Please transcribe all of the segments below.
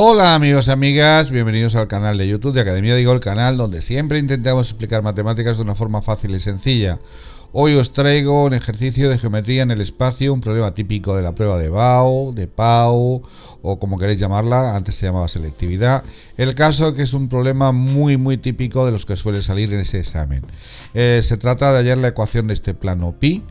Hola amigos y amigas, bienvenidos al canal de YouTube de Academia Digo, el canal donde siempre intentamos explicar matemáticas de una forma fácil y sencilla. Hoy os traigo un ejercicio de geometría en el espacio, un problema típico de la prueba de BAU, de PAU o como queréis llamarla, antes se llamaba selectividad. El caso es que es un problema muy típico de los que suele salir en ese examen. Se trata de hallar la ecuación de este plano pi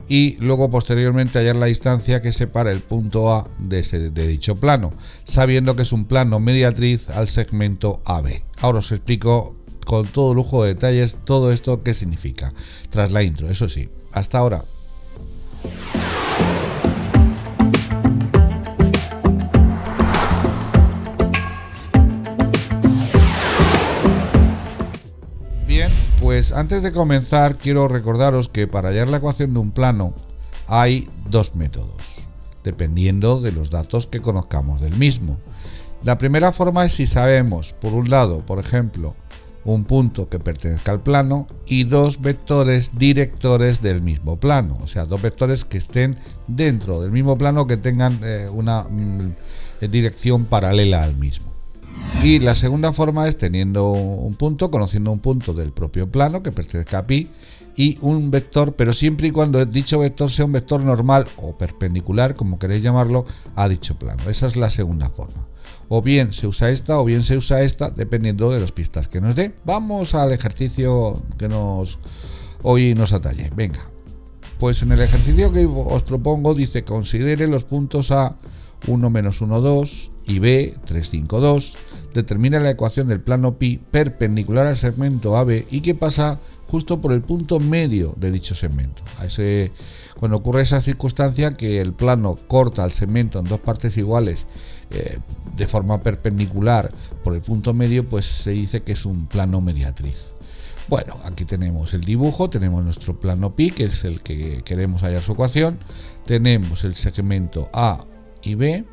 y luego posteriormente hallar la distancia que separa el punto A de dicho plano, sabiendo que es un plano mediatriz al segmento AB. Ahora os explico con todo lujo de detalles todo esto qué significa, tras la intro, eso sí. Hasta ahora. Bien, pues antes de comenzar quiero recordaros que para hallar la ecuación de un plano hay dos métodos, dependiendo de los datos que conozcamos del mismo. La primera forma es si sabemos, por un lado, por ejemplo, un punto que pertenezca al plano y dos vectores directores del mismo plano, o sea, dos vectores que estén dentro del mismo plano, que tengan una dirección paralela al mismo. Y la segunda forma es teniendo un punto, conociendo un punto del propio plano que pertenezca a pi y un vector, pero siempre y cuando dicho vector sea un vector normal o perpendicular, como queréis llamarlo, a dicho plano. Esa es la segunda forma. O bien se usa esta o bien se usa esta, dependiendo de las pistas que nos dé. Vamos al ejercicio que hoy nos atañe. Venga, pues en el ejercicio que os propongo dice: considere los puntos A 1, menos 1, 2 y B 3, 5, 2. Determina la ecuación del plano pi perpendicular al segmento AB y que pasa justo por el punto medio de dicho segmento. Cuando ocurre esa circunstancia, que el plano corta el segmento en dos partes iguales de forma perpendicular por el punto medio, pues se dice que es un plano mediatriz. Bueno, aquí tenemos el dibujo, tenemos nuestro plano pi, que es el que queremos hallar su ecuación. Tenemos el segmento A y B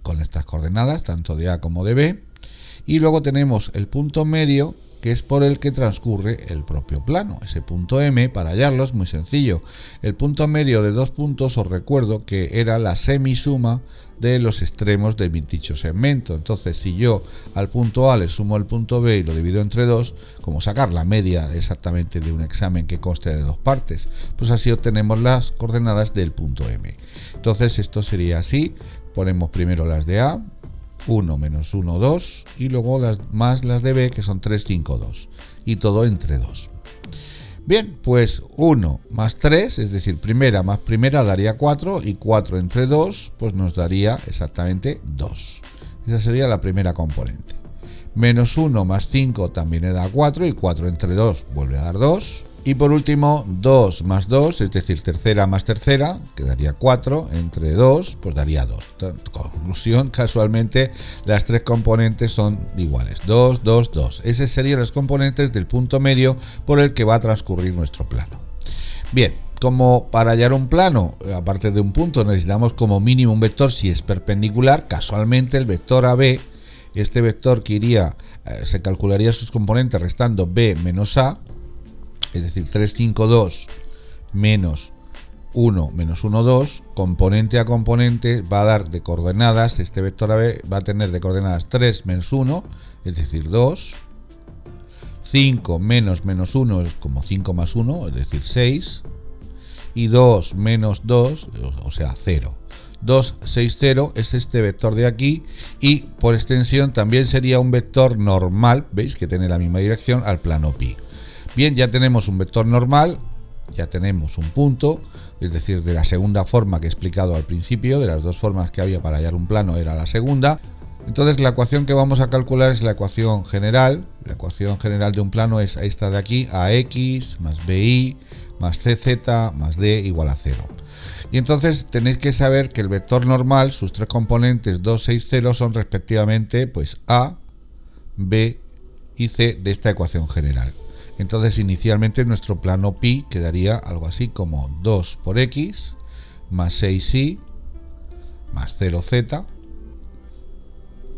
con estas coordenadas, tanto de A como de B, y luego tenemos el punto medio, que es por el que transcurre el propio plano. Ese punto M, para hallarlo, es muy sencillo. El punto medio de dos puntos, os recuerdo que era la semisuma de los extremos de dicho segmento. Entonces, si yo al punto A le sumo el punto B y lo divido entre dos, como sacar la media exactamente de un examen que conste de dos partes, pues así obtenemos las coordenadas del punto M. Entonces, esto sería así. Ponemos primero las de A, 1, menos 1, 2, y luego las de B, que son 3, 5, 2, y todo entre 2. Bien, pues 1 más 3, es decir, primera más primera daría 4, y 4 entre 2 pues nos daría exactamente 2. Esa sería la primera componente. Menos 1 más 5 también le da 4, y 4 entre 2 vuelve a dar 2. Y por último, 2 más 2, es decir, tercera más tercera, que daría 4, entre 2, pues daría 2. Conclusión, casualmente, las tres componentes son iguales. 2, 2, 2. Esas serían las componentes del punto medio por el que va a transcurrir nuestro plano. Bien, como para hallar un plano, aparte de un punto, necesitamos como mínimo un vector si es perpendicular. Casualmente, el vector AB, este vector que iría, se calcularía sus componentes restando B menos A, es decir, 3, 5, 2 menos 1, menos 1, 2, componente a componente va a dar de coordenadas, este vector AB va a tener de coordenadas 3 menos 1, es decir, 2, 5 menos 1 es como 5 más 1, es decir, 6, y 2 menos 2, o sea, 0. 2, 6, 0 es este vector de aquí, y por extensión también sería un vector normal, veis que tiene la misma dirección, al plano pi. Bien, ya tenemos un vector normal, ya tenemos un punto, es decir, de la segunda forma que he explicado al principio, de las dos formas que había para hallar un plano era la segunda. Entonces la ecuación que vamos a calcular es la ecuación general. La ecuación general de un plano es esta de aquí: ax más bi más cz más d igual a 0. Y entonces tenéis que saber que el vector normal, sus tres componentes 2, 6, 0 son respectivamente pues a, b y c de esta ecuación general. Entonces inicialmente nuestro plano pi quedaría algo así como 2 por x más 6y más 0z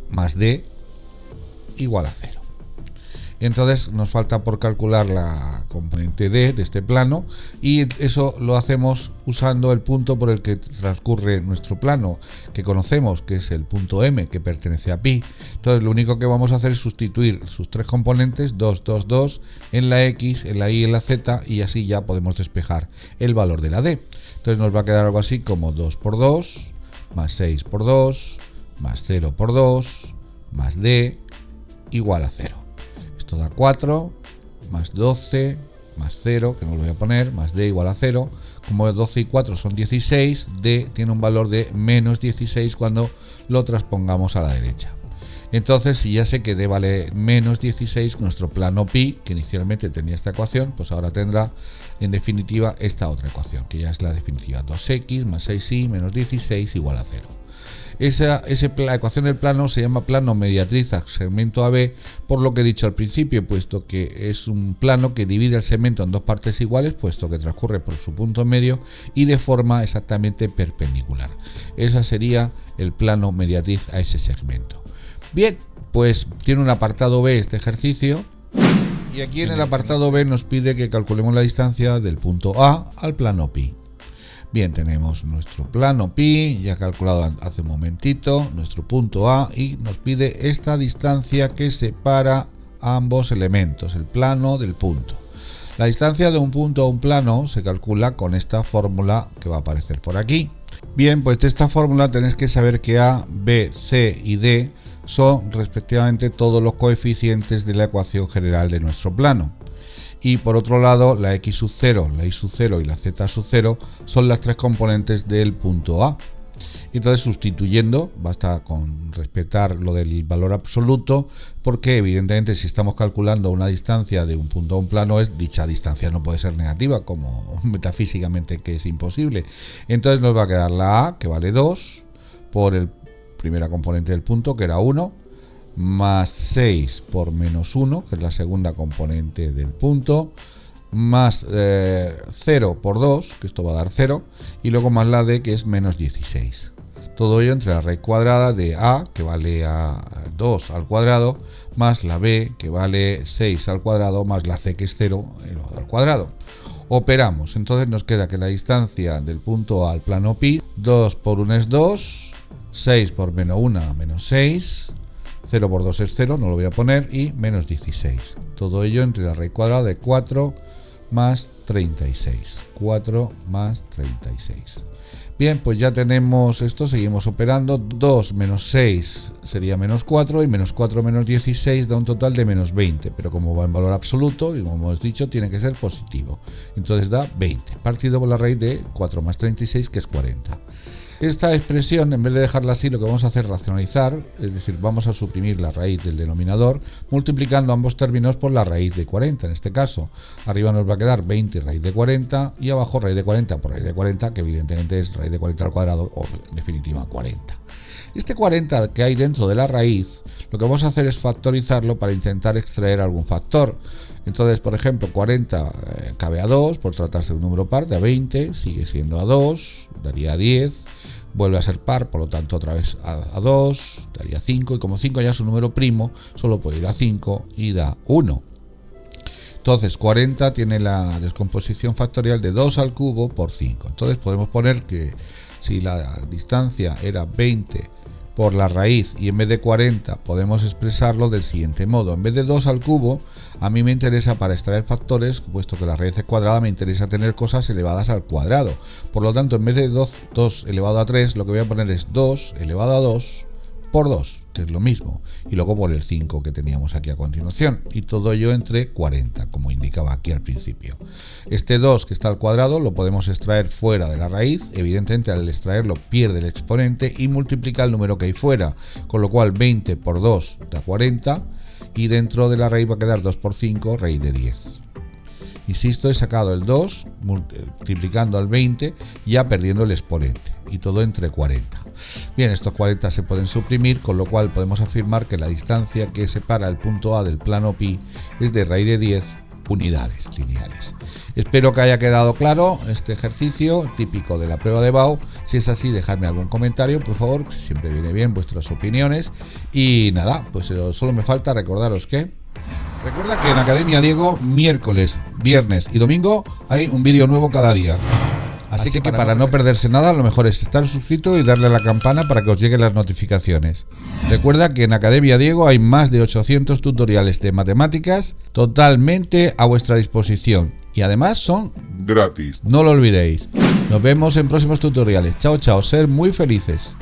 más d igual a 0. Entonces nos falta por calcular la componente D de este plano, y eso lo hacemos usando el punto por el que transcurre nuestro plano, que conocemos, que es el punto M, que pertenece a pi. Entonces lo único que vamos a hacer es sustituir sus tres componentes, 2, 2, 2, en la X, en la Y, en la Z, y así ya podemos despejar el valor de la D. Entonces nos va a quedar algo así como 2 por 2, más 6 por 2, más 0 por 2, más D, igual a 0. Esto da 4, más 12, más 0, que no lo voy a poner, más D igual a 0. Como 12 y 4 son 16, D tiene un valor de menos 16 cuando lo transpongamos a la derecha. Entonces, si ya sé que D vale menos 16, nuestro plano pi, que inicialmente tenía esta ecuación, pues ahora tendrá en definitiva esta otra ecuación, que ya es la definitiva, 2x más 6y menos 16 igual a 0. La ecuación del plano se llama plano mediatriz a segmento AB, por lo que he dicho al principio, puesto que es un plano que divide el segmento en dos partes iguales, puesto que transcurre por su punto medio y de forma exactamente perpendicular. Ese sería el plano mediatriz a ese segmento. Bien, pues tiene un apartado B este ejercicio, y aquí en el apartado B nos pide que calculemos la distancia del punto A al plano pi. Bien, tenemos nuestro plano pi, ya calculado hace un momentito, nuestro punto A, y nos pide esta distancia que separa ambos elementos, el plano del punto. La distancia de un punto a un plano se calcula con esta fórmula que va a aparecer por aquí. Bien, pues de esta fórmula tenéis que saber que A, B, C y D son respectivamente todos los coeficientes de la ecuación general de nuestro plano. Y por otro lado, la x sub 0, la y sub 0 y la z sub 0 son las tres componentes del punto A. Entonces, sustituyendo, basta con respetar lo del valor absoluto, porque evidentemente si estamos calculando una distancia de un punto a un plano, dicha distancia no puede ser negativa, como metafísicamente que es imposible. Entonces nos va a quedar la A, que vale 2, por el primera componente del punto, que era 1, más 6 por menos 1, que es la segunda componente del punto, más 0 por 2, que esto va a dar 0, y luego más la D, que es menos 16. Todo ello entre la raíz cuadrada de A, que vale a 2 al cuadrado, más la B, que vale 6 al cuadrado, más la C, que es 0 elevado al cuadrado. Operamos, entonces nos queda que la distancia del punto A al plano pi, 2 por 1 es 2, 6 por menos 1, menos 6, 0 por 2 es 0, no lo voy a poner, y menos 16. Todo ello entre la raíz cuadrada de 4 más 36. 4 más 36. Bien, pues ya tenemos esto, seguimos operando. 2 menos 6 sería menos 4, y menos 4 menos 16 da un total de menos 20, pero como va en valor absoluto, y como hemos dicho, tiene que ser positivo. Entonces da 20, partido por la raíz de 4 más 36, que es 40. Esta expresión, en vez de dejarla así, lo que vamos a hacer es racionalizar, es decir, vamos a suprimir la raíz del denominador, multiplicando ambos términos por la raíz de 40, en este caso. Arriba nos va a quedar 20 raíz de 40, y abajo raíz de 40 por raíz de 40, que evidentemente es raíz de 40 al cuadrado, o en definitiva 40. Este 40 que hay dentro de la raíz, lo que vamos a hacer es factorizarlo para intentar extraer algún factor. Entonces, por ejemplo, 40 cabe a 2, por tratarse de un número par, de a 20, sigue siendo a 2, daría a 10, vuelve a ser par, por lo tanto otra vez a 2, daría 5, y como 5 ya es un número primo, solo puede ir a 5 y da 1. Entonces 40 tiene la descomposición factorial de 2 al cubo por 5. Entonces podemos poner que si la distancia era 20 por la raíz, y en vez de 40 podemos expresarlo del siguiente modo: en vez de 2 al cubo, a mí me interesa, para extraer factores, puesto que la raíz es cuadrada, me interesa tener cosas elevadas al cuadrado. Por lo tanto, en vez de 2 elevado a 3, lo que voy a poner es 2 elevado a 2 por 2, que es lo mismo, y luego por el 5 que teníamos aquí a continuación, y todo ello entre 40, como indicaba aquí al principio. Este 2 que está al cuadrado lo podemos extraer fuera de la raíz, evidentemente al extraerlo pierde el exponente y multiplica el número que hay fuera, con lo cual 20 por 2 da 40, y dentro de la raíz va a quedar 2 por 5, raíz de 10. Insisto, he sacado el 2 multiplicando al 20, ya perdiendo el exponente, y todo entre 40. Bien, estos 40 se pueden suprimir, con lo cual podemos afirmar que la distancia que separa el punto A del plano pi es de raíz de 10 unidades lineales. Espero que haya quedado claro este ejercicio típico de la prueba de BAU. Si es así, dejadme algún comentario, por favor, siempre viene bien vuestras opiniones. Y nada, pues solo me falta recordaros que Recuerda que en Academia Diego, miércoles, viernes y domingo hay un vídeo nuevo cada día. Así que para no perderse nada, lo mejor es estar suscrito y darle a la campana para que os lleguen las notificaciones. Recuerda que en Academia Diego hay más de 800 tutoriales de matemáticas totalmente a vuestra disposición. Y además son gratis. No lo olvidéis. Nos vemos en próximos tutoriales. Chao, chao. Ser muy felices.